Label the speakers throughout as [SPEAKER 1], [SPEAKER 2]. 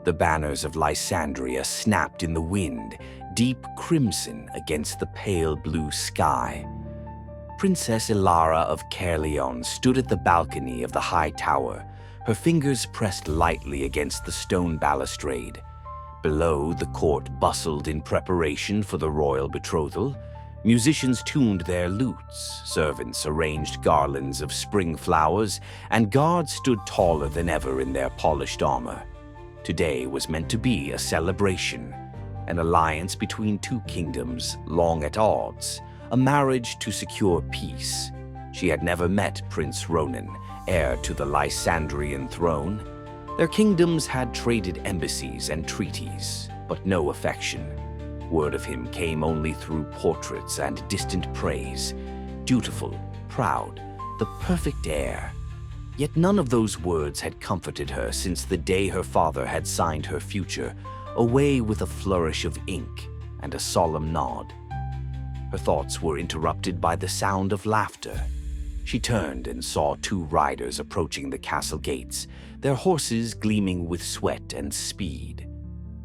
[SPEAKER 1] The banners of Lysandria snapped in the wind, deep crimson against the pale blue sky. Princess Ilara of Caerleon stood at the balcony of the high tower, her fingers pressed lightly against the stone balustrade. Below, the court bustled in preparation for the royal betrothal. Musicians tuned their lutes, servants arranged garlands of spring flowers, and guards stood taller than ever in their polished armor. Today was meant to be a celebration, an alliance between two kingdoms long at odds, a marriage to secure peace. She had never met Prince Ronan, heir to the Lysandrian throne. Their kingdoms had traded embassies and treaties, but no affection. Word of him came only through portraits and distant praise. Dutiful, proud, the perfect heir. Yet none of those words had comforted her since the day her father had signed her future, away with a flourish of ink and a solemn nod. Her thoughts were interrupted by the sound of laughter. She turned and saw two riders approaching the castle gates, their horses gleaming with sweat and speed.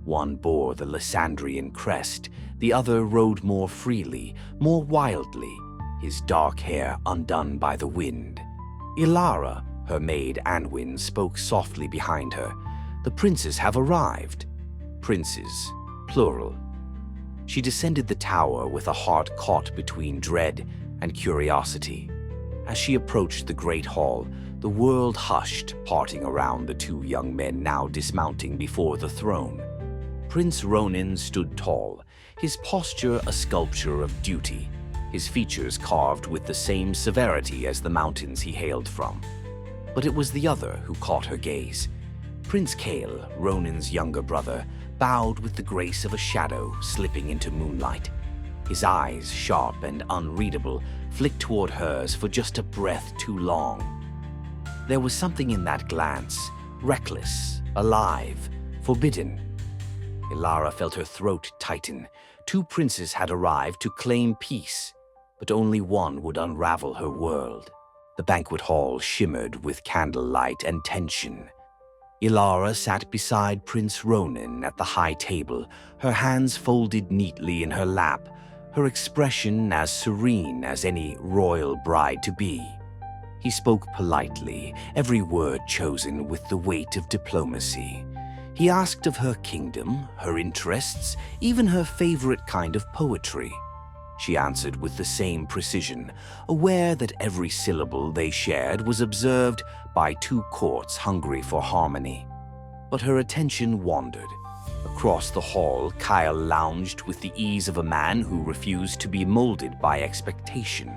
[SPEAKER 1] One bore the Lysandrian crest, the other rode more freely, more wildly, his dark hair undone by the wind. Ilara, her maid Anwin, spoke softly behind her. "The princes have arrived." Princes, plural. She descended the tower with a heart caught between dread and curiosity. As she approached the great hall, the world hushed, parting around the two young men now dismounting before the throne. Prince Ronan stood tall, his posture a sculpture of duty, his features carved with the same severity as the mountains he hailed from. But it was the other who caught her gaze. Prince Kael, Ronan's younger brother, bowed with the grace of a shadow slipping into moonlight. His eyes, sharp and unreadable, flicked toward hers for just a breath too long. There was something in that glance, reckless, alive, forbidden. Ilara felt her throat tighten. Two princes had arrived to claim peace, but only one would unravel her world. The banquet hall shimmered with candlelight and tension. Ilara sat beside Prince Ronan at the high table, her hands folded neatly in her lap, her expression as serene as any royal bride-to-be. He spoke politely, every word chosen with the weight of diplomacy. He asked of her kingdom, her interests, even her favorite kind of poetry. She answered with the same precision, aware that every syllable they shared was observed by two courts hungry for harmony. But her attention wandered. Across the hall, Kael lounged with the ease of a man who refused to be molded by expectation.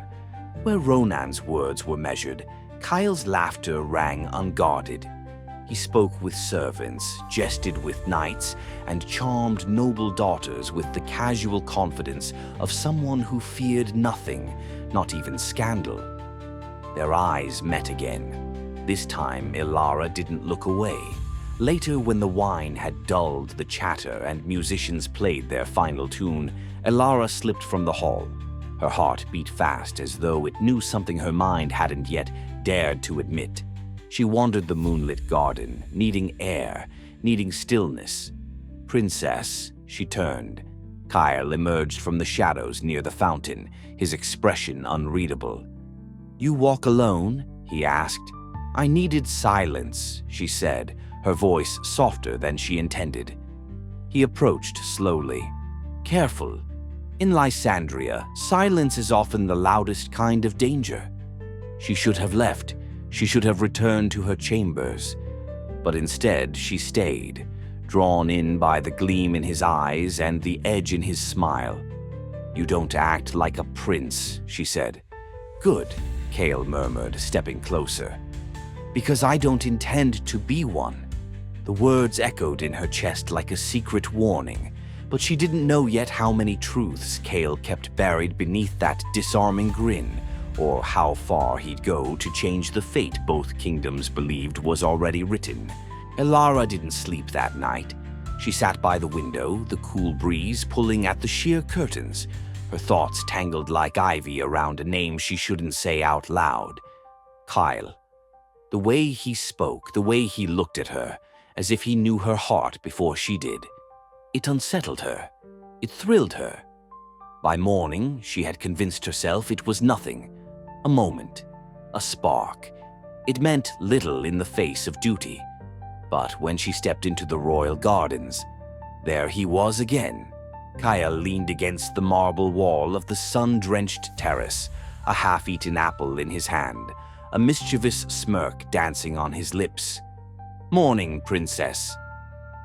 [SPEAKER 1] Where Ronan's words were measured, Kael's laughter rang unguarded. He spoke with servants, jested with knights, and charmed noble daughters with the casual confidence of someone who feared nothing, not even scandal. Their eyes met again. This time, Ilara didn't look away. Later, when the wine had dulled the chatter and musicians played their final tune, Ilara slipped from the hall. Her heart beat fast as though it knew something her mind hadn't yet dared to admit. She wandered the moonlit garden, needing air, needing stillness. "Princess," she turned. Kael emerged from the shadows near the fountain, his expression unreadable. "You walk alone?" he asked. "I needed silence," she said, her voice softer than she intended. He approached slowly. "Careful. In Lysandria, silence is often the loudest kind of danger." She should have left. She should have returned to her chambers. But instead, she stayed, drawn in by the gleam in his eyes and the edge in his smile. "You don't act like a prince," she said. "Good," Kael murmured, stepping closer. "Because I don't intend to be one." The words echoed in her chest like a secret warning, but she didn't know yet how many truths Kael kept buried beneath that disarming grin, or how far he'd go to change the fate both kingdoms believed was already written. Ilara didn't sleep that night. She sat by the window, the cool breeze pulling at the sheer curtains, her thoughts tangled like ivy around a name she shouldn't say out loud. Kael. The way he spoke, the way he looked at her, as if he knew her heart before she did. It unsettled her. It thrilled her. By morning, she had convinced herself it was nothing. A moment. A spark. It meant little in the face of duty. But when she stepped into the royal gardens, there he was again. Kyle leaned against the marble wall of the sun-drenched terrace, a half-eaten apple in his hand, a mischievous smirk dancing on his lips. "Morning, princess."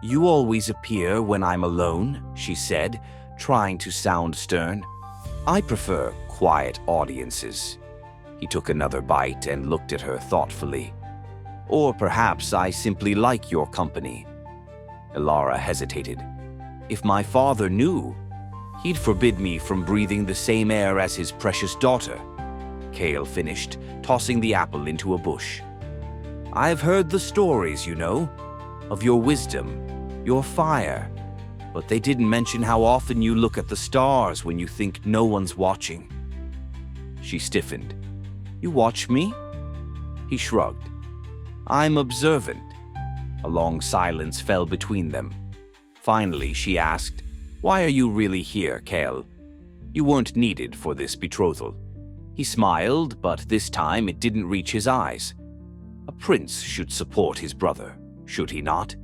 [SPEAKER 1] "You always appear when I'm alone," she said, trying to sound stern. "I prefer quiet audiences." He took another bite and looked at her thoughtfully. "Or perhaps I simply like your company." Elara hesitated. "If my father knew, he'd forbid me from breathing the same air as his precious daughter," Kale finished, tossing the apple into a bush. "I've heard the stories, you know, of your wisdom, your fire, but they didn't mention how often you look at the stars when you think no one's watching." She stiffened. "You watch me?" He shrugged. "I'm observant." A long silence fell between them. Finally, she asked, "Why are you really here, Kale? You weren't needed for this betrothal." He smiled, but this time it didn't reach his eyes. A prince should support his brother, should he not?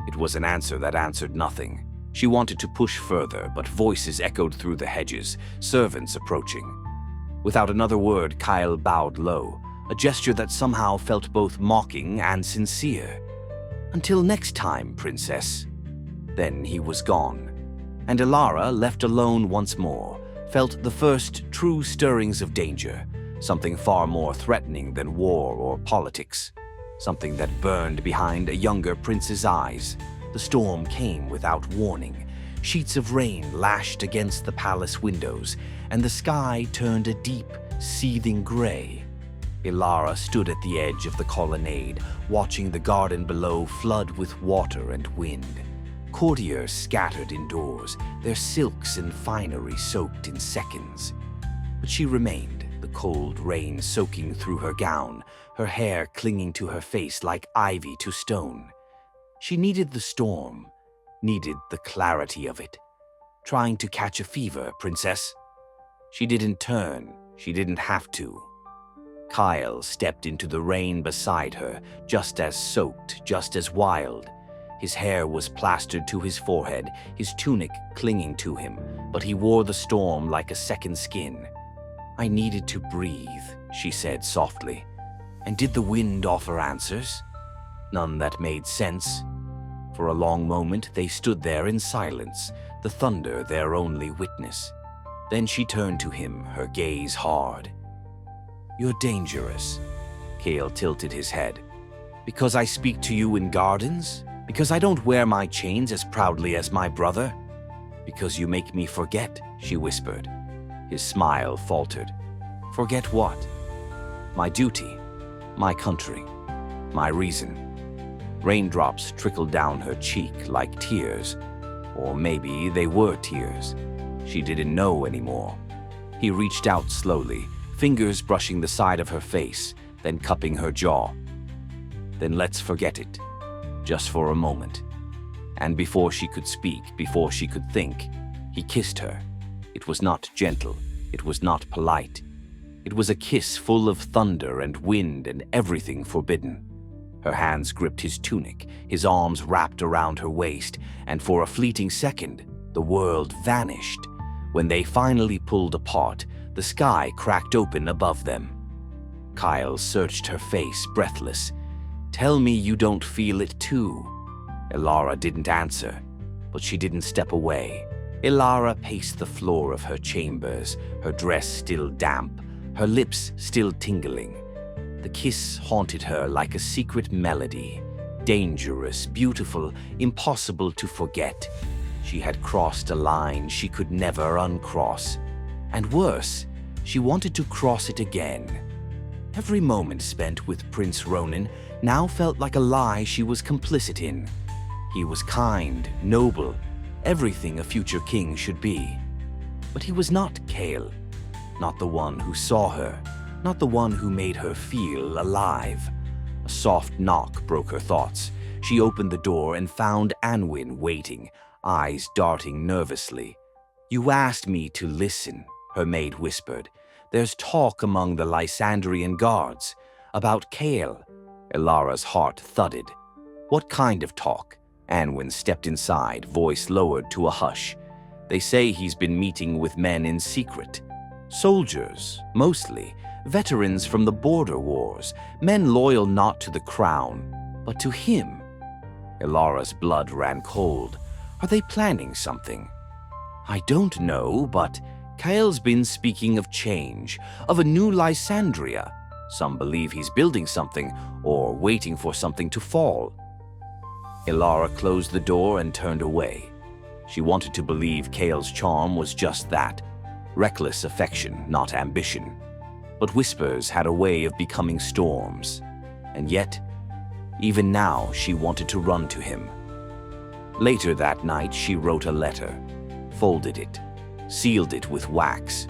[SPEAKER 1] It was an answer that answered nothing. She wanted to push further, but voices echoed through the hedges, servants approaching. Without another word, Kyle bowed low, a gesture that somehow felt both mocking and sincere. "Until next time, princess." Then he was gone, and Elara, left alone once more, felt the first true stirrings of danger, something far more threatening than war or politics, something that burned behind a younger prince's eyes. The storm came without warning. Sheets of rain lashed against the palace windows, and the sky turned a deep, seething gray. Elara stood at the edge of the colonnade, watching the garden below flood with water and wind. Courtiers scattered indoors, their silks and finery soaked in seconds. But she remained, the cold rain soaking through her gown, her hair clinging to her face like ivy to stone. She needed the storm, needed the clarity of it. "Trying to catch a fever, princess?" She didn't turn, she didn't have to. Kyle stepped into the rain beside her, just as soaked, just as wild. His hair was plastered to his forehead, his tunic clinging to him, but he wore the storm like a second skin. "I needed to breathe," she said softly. And did the wind offer answers? None that made sense. For a long moment they stood there in silence, the thunder their only witness. Then she turned to him, her gaze hard. "You're dangerous." Kale tilted his head. "Because I speak to you in gardens? Because I don't wear my chains as proudly as my brother? Because you make me forget," she whispered. His smile faltered. "Forget what?" "My duty, my country, my reason." Raindrops trickled down her cheek like tears. Or maybe they were tears. She didn't know anymore. He reached out slowly, fingers brushing the side of her face, then cupping her jaw. "Then let's forget it. Just for a moment." And before she could speak, before she could think, he kissed her. It was not gentle. It was not polite. It was a kiss full of thunder and wind and everything forbidden. Her hands gripped his tunic, his arms wrapped around her waist, and for a fleeting second, the world vanished. When they finally pulled apart, the sky cracked open above them. Kyle searched her face, breathless. "Tell me you don't feel it too." Elara didn't answer, but she didn't step away. Elara paced the floor of her chambers, her dress still damp, her lips still tingling. The kiss haunted her like a secret melody, dangerous, beautiful, impossible to forget. She had crossed a line she could never uncross. And worse, she wanted to cross it again. Every moment spent with Prince Ronan now felt like a lie she was complicit in. He was kind, noble, everything a future king should be. But he was not Kale, not the one who saw her, not the one who made her feel alive. A soft knock broke her thoughts. She opened the door and found Anwin waiting, eyes darting nervously. "You asked me to listen," her maid whispered. "There's talk among the Lysandrian guards about Chaol." Ilara's heart thudded. "What kind of talk?" Anwin stepped inside, voice lowered to a hush. "They say he's been meeting with men in secret. Soldiers, mostly, veterans from the border wars, men loyal not to the crown, but to him." Ilara's blood ran cold. "Are they planning something?" "I don't know, but Chaol's been speaking of change, of a new Lysandria. Some believe he's building something or waiting for something to fall." Ilara closed the door and turned away. She wanted to believe Chaol's charm was just that, reckless affection, not ambition. But whispers had a way of becoming storms, and yet, even now, she wanted to run to him. Later that night, she wrote a letter, folded it, sealed it with wax.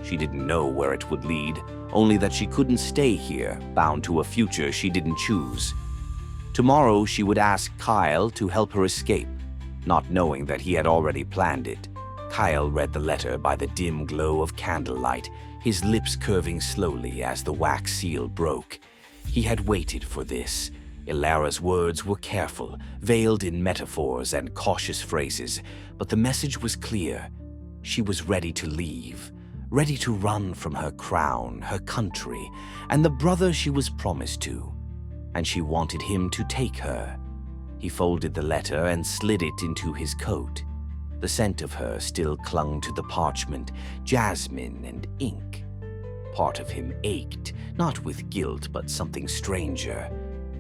[SPEAKER 1] She didn't know where it would lead, only that she couldn't stay here, bound to a future she didn't choose. Tomorrow she would ask Chaol to help her escape, not knowing that he had already planned it. Chaol read the letter by the dim glow of candlelight, his lips curving slowly as the wax seal broke. He had waited for this. Ilara's words were careful, veiled in metaphors and cautious phrases, but the message was clear. She was ready to leave, ready to run from her crown, her country, and the brother she was promised to. And she wanted him to take her. He folded the letter and slid it into his coat. The scent of her still clung to the parchment, jasmine and ink. Part of him ached, not with guilt but something stranger.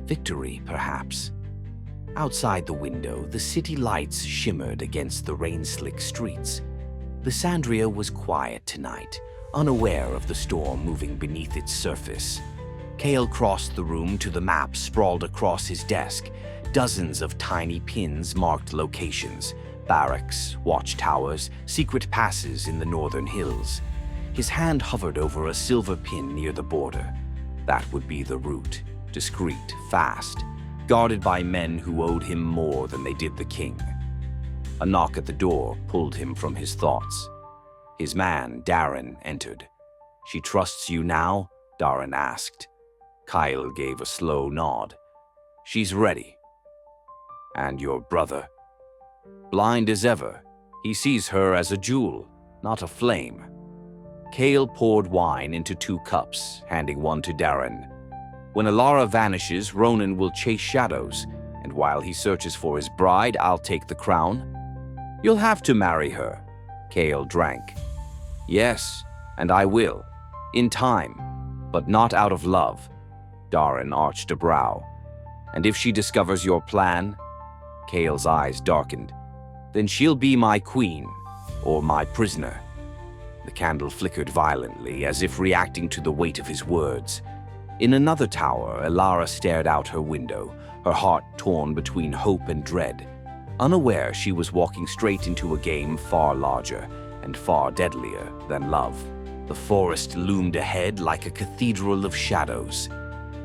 [SPEAKER 1] Victory, perhaps. Outside the window, the city lights shimmered against the rain-slick streets. Lysandria was quiet tonight, unaware of the storm moving beneath its surface. Chaol crossed the room to the map sprawled across his desk. Dozens of tiny pins marked locations, barracks, watchtowers, secret passes in the northern hills. His hand hovered over a silver pin near the border. That would be the route, discreet, fast, guarded by men who owed him more than they did the king. A knock at the door pulled him from his thoughts. His man, Darren, entered. "She trusts you now?" Darren asked. Chaol gave a slow nod. "She's ready." "And your brother?" "Blind as ever. He sees her as a jewel, not a flame." Chaol poured wine into 2 cups, handing one to Darren. "When Ilara vanishes, Ronan will chase shadows, and while he searches for his bride, I'll take the crown." "You'll have to marry her." Chaol drank. "Yes, and I will. In time, but not out of love." Darren arched a brow. "And if she discovers your plan?" Chaol's eyes darkened. "Then she'll be my queen, or my prisoner." The candle flickered violently, as if reacting to the weight of his words. In another tower, Ilara stared out her window, her heart torn between hope and dread. Unaware she was walking straight into a game far larger and far deadlier than love. The forest loomed ahead like a cathedral of shadows.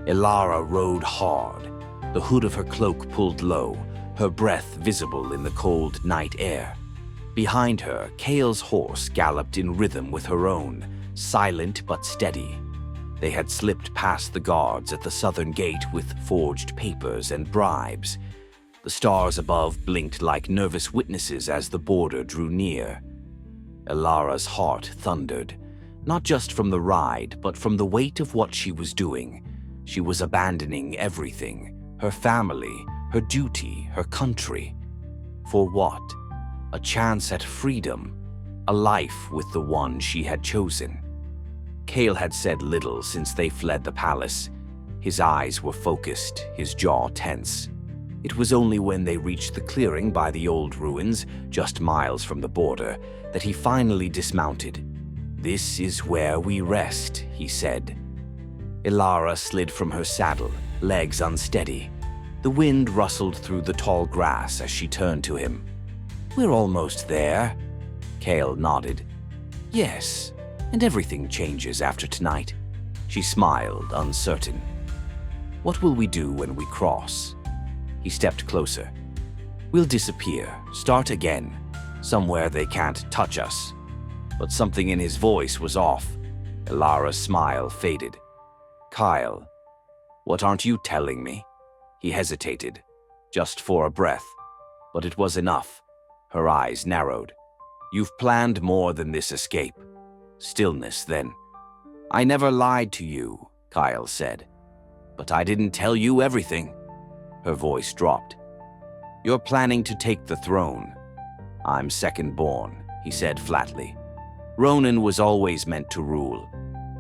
[SPEAKER 1] Ilara rode hard, the hood of her cloak pulled low, her breath visible in the cold night air. Behind her, Chaol's horse galloped in rhythm with her own, silent but steady. They had slipped past the guards at the southern gate with forged papers and bribes. The stars above blinked like nervous witnesses as the border drew near. Ilara's heart thundered, not just from the ride, but from the weight of what she was doing. She was abandoning everything, her family, her duty, her country. For what? A chance at freedom, a life with the one she had chosen. Chaol had said little since they fled the palace. His eyes were focused, his jaw tense. It was only when they reached the clearing by the old ruins, just miles from the border, that he finally dismounted. "This is where we rest," he said. Ilara slid from her saddle, legs unsteady. The wind rustled through the tall grass as she turned to him. "We're almost there." Chaol nodded. "Yes, and everything changes after tonight." She smiled, uncertain. "What will we do when we cross?" He stepped closer. We'll disappear, start again, somewhere they can't touch us. But something in his voice was off. Ilara's smile faded. Kyle, what aren't you telling me? He hesitated, just for a breath. But it was enough. Her eyes narrowed. You've planned more than this escape. Stillness, then. I never lied to you, Kyle said. But I didn't tell you everything. Her voice dropped. You're planning to take the throne. I'm second born, he said flatly. Ronan was always meant to rule,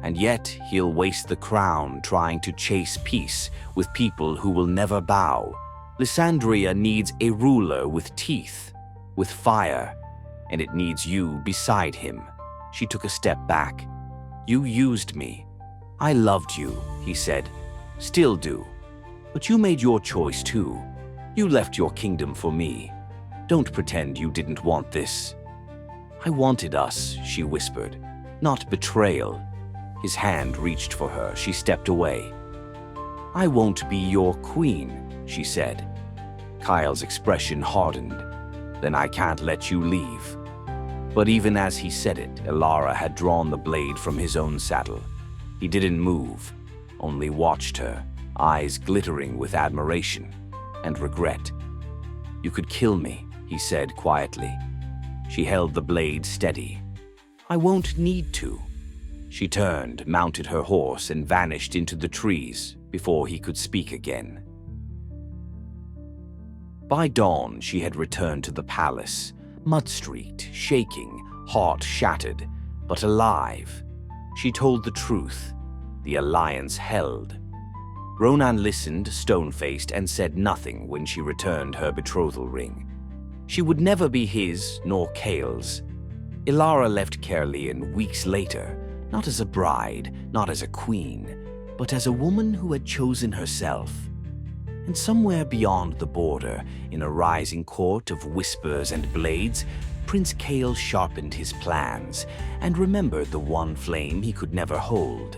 [SPEAKER 1] and yet he'll waste the crown trying to chase peace with people who will never bow. Lysandria needs a ruler with teeth, with fire, and it needs you beside him. She took a step back. You used me. I loved you, he said. Still do. But you made your choice too. You left your kingdom for me. Don't pretend you didn't want this. I wanted us, she whispered, not betrayal. His hand reached for her. She stepped away. I won't be your queen, she said. Kyle's expression hardened. Then I can't let you leave. But even as he said it, Ilara had drawn the blade from his own saddle. He didn't move, only watched her, eyes glittering with admiration and regret. You could kill me, he said quietly. She held the blade steady. I won't need to. She turned, mounted her horse, and vanished into the trees before he could speak again. By dawn, she had returned to the palace, mud-streaked, shaking, heart shattered, but alive. She told the truth. The alliance held. Ronan listened, stone-faced, and said nothing when she returned her betrothal ring. She would never be his nor Cale's. Ilara left Caerleon weeks later, not as a bride, not as a queen, but as a woman who had chosen herself. And somewhere beyond the border, in a rising court of whispers and blades, Prince Cale sharpened his plans and remembered the one flame he could never hold.